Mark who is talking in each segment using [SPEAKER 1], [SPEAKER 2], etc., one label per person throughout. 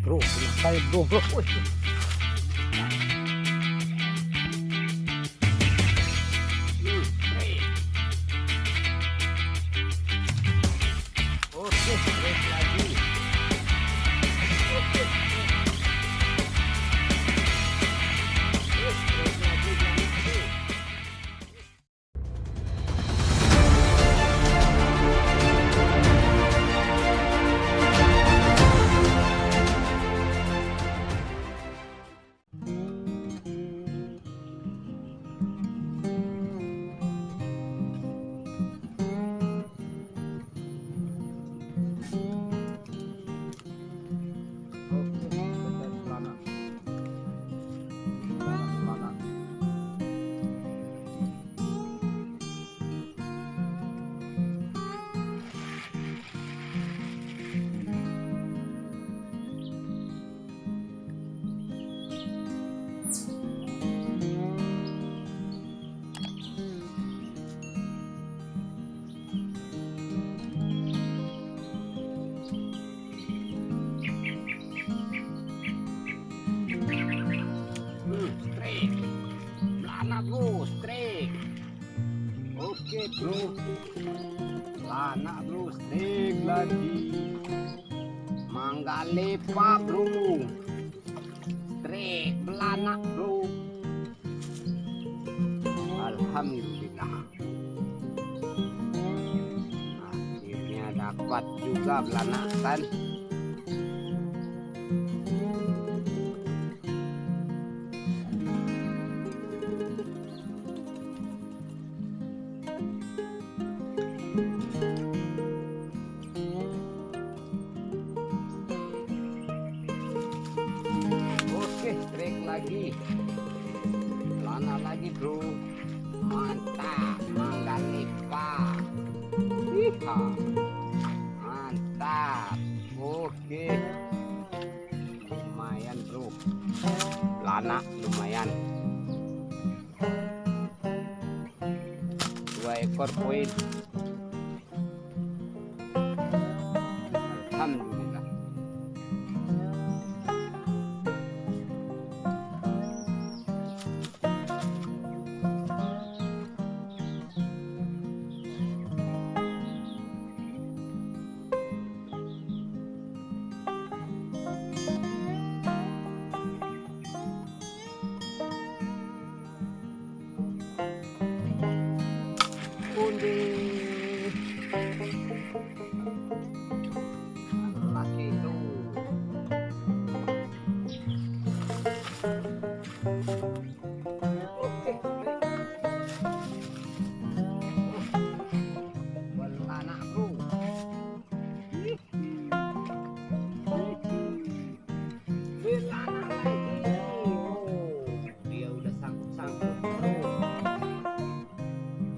[SPEAKER 1] bro, pinakay bro. Uy. Oke, straight lagi. Oke. Straight lagi jangan bro. Straight. Lana bro, straight. Oke bro. Lana bro, straight lagi. Mangga lepa bro. Straight belana bro. Alhamdulillah. Akhirnya dapat juga belana kan. Strike lagi, lana lagi bro, mantap, mangga lepa, iha, mantap, oke, lumayan bro, lana lumayan, 2 ekor poin, alhamdulillah. Laki itu oke belana bro, belana lagi. Dia udah sangkut-sangkut bro,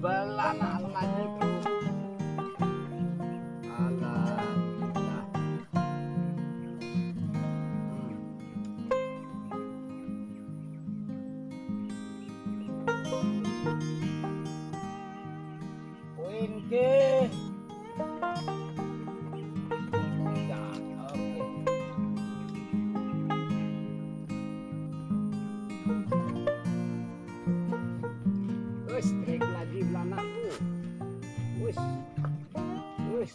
[SPEAKER 1] belana lagi bro. Poin ke ya, oke. Wis trek lagi belanaku. Wis. Wis.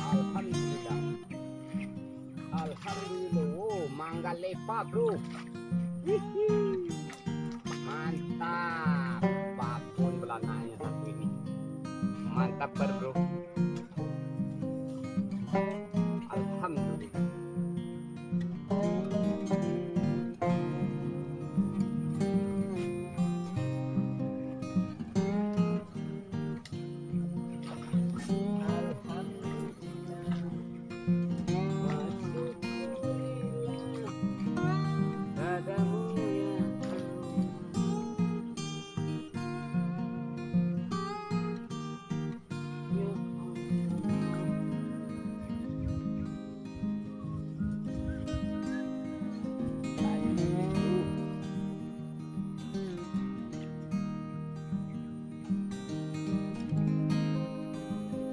[SPEAKER 1] Alhamdulillah. Alhamdulillah. Oh, mangga lepa bro. Hihi. Mantap. Babon belananya satu ini. Mantap bro. Alhamdulillah.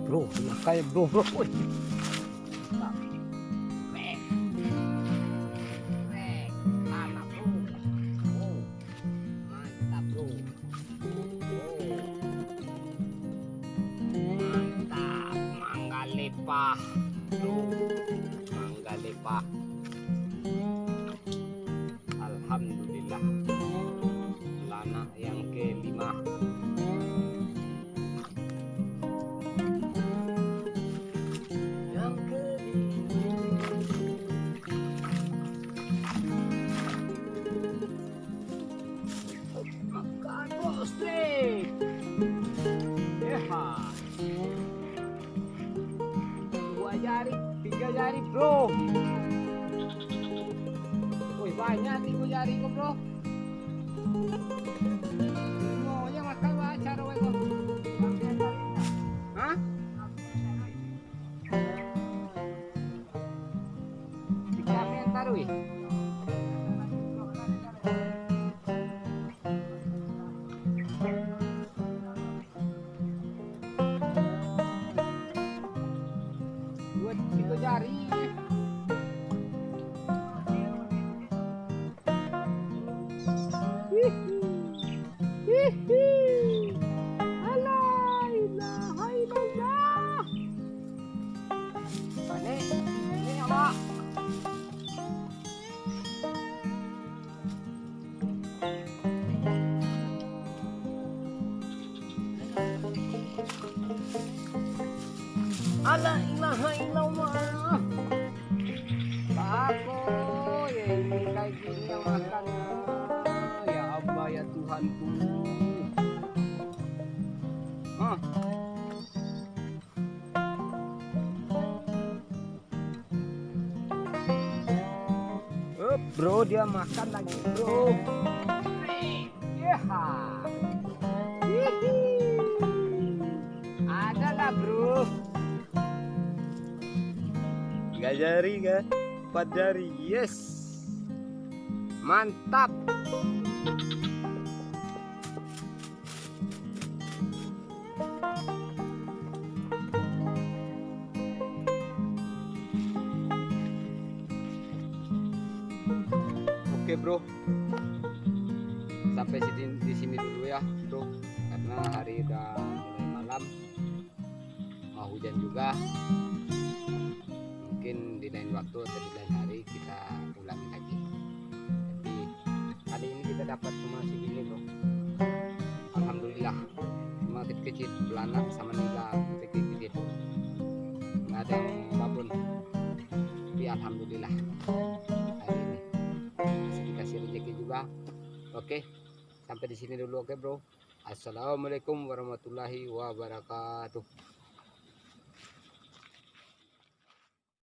[SPEAKER 1] Bro, kayak bro. Wih. apa-apa. Alhamdulillah. Anak yang kelima. Yang kelima. Makan steak. Ya. 2 jari, 3 jari, bro. Wih, banyak 3 jari kok, bro. Mau yang makan wajar wae kok. Hah? Kami yang taruh ya? Buat 3 jari. Ini apa? La ilaha illallah. Aku ya ini kayak gini yang makan. Ya Allah ya Tuhanku. Bro, dia makan lagi, bro. Ya. Ada lah, bro. 3 jari kan? 4 jari. Yes. Mantap. Oke, bro. Sampai di sini dulu ya, bro. Karena hari udah mulai malam. Mau hujan juga. Mungkin di lain waktu atau di lain hari kita ulangi lagi. Jadi kali ini kita dapat cuma segini, bro. Alhamdulillah. Cuma kecil-kecil, belanak sama nila kecil-kecil. Nggak ada yang apapun. Tapi alhamdulillah hari ini masih dikasih rezeki juga. Oke, sampai di sini dulu, oke, bro. Assalamualaikum warahmatullahi wabarakatuh.